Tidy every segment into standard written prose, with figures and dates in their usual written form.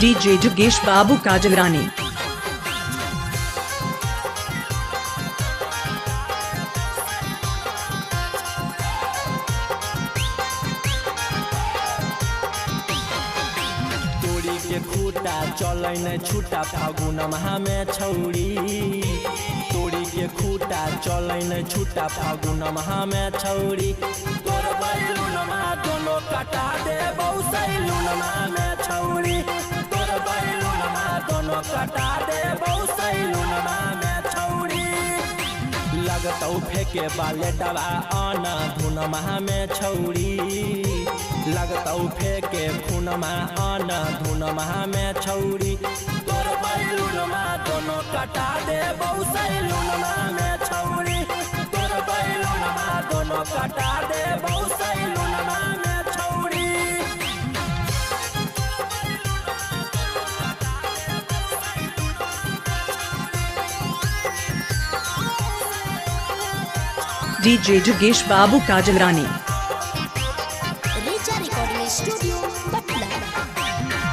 DJ जुगेश बाबू काजगरानी। तोड़ी के खूटा चलै न छूटा फागुन महा में छौड़ी। तोड़ी के खूटा चलै न छूटा फागुन महा में छौड़ी। तोर बैलून मा दोनों कटा दे सैलून मा में छौड़ी। तोर बैलून मा दोनों कटा दे सैलून मा में छौड़ी। लगतौ फेंके बाले डबा आना धुन महा में छौड़ी। लगतौ फेंके खून मा आना धुन महा में छौड़ी। तोर बैलून मा दोनों कटा दे सैलून मा में छौड़ी। तोर बैलून मा दोनों कटा दे सैलून मा में छौड़ी। डीजे जुगेश बाबू काजगरानी।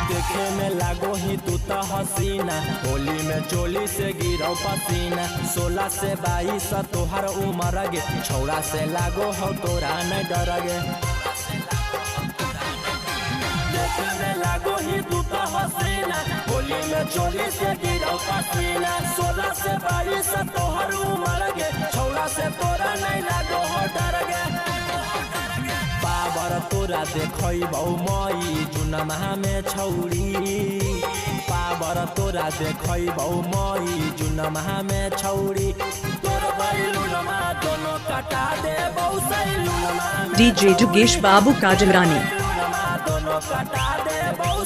देखे में लागो ही तू तो हसीना, होली में चोली से गिरो पसीना। 16 से 22 तोहर उमर गे, छौड़ा से लागो हो तोरा न डर गे। देखे में लागो ही तू तो हसीना, होली में चोली से गिरो पसीना। 16 से 22 तोहर उमर गे, छौड़ा से तोरा नहीं लागो हो डर गे। पावर तोरा देखैबौ मई जुन महा में छौड़ी। पावर तोरा देखैबौ मई जुन महा में छौड़ी। तोर बैलून मा दोनों कटा दे सैलून मा में। डीजे जुगेश बाबू काजगरानी। बैलून मा दोनों कटा दे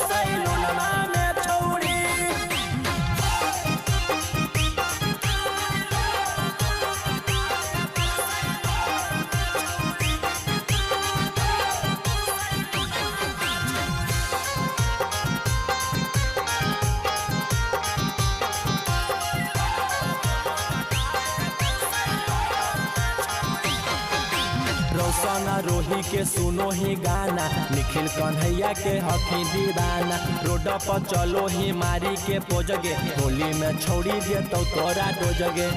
सैलून मा में छौड़ी। रोशन रोही के सुनो ही गाना, निखिल कन्हैया के हकी दीवाना। रोड पर चलो ही मारी के पोजगे, होली में छोड़ी दे तो तोरा डोजगे।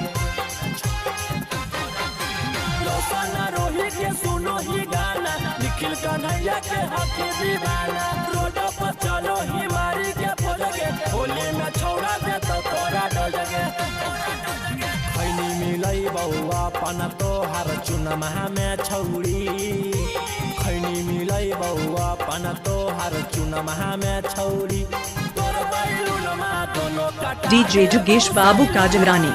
रोशन रोही के सुनो ही गाना, निखिल कन्हैया के हकी दीवाना। रोड पर चलो ही मारी के पोजगे, होली में छोड़ा दे तो तोरा डोजगे। खैनी मिलै बौआ अपन तोहर चुन महा में छौड़ी। खैनी मिलै बौआ अपन तोहर चुन महा में छौड़ी। तोर बैलून मा दोनों कटा डीजे जुगेश बाबू काजगरानी।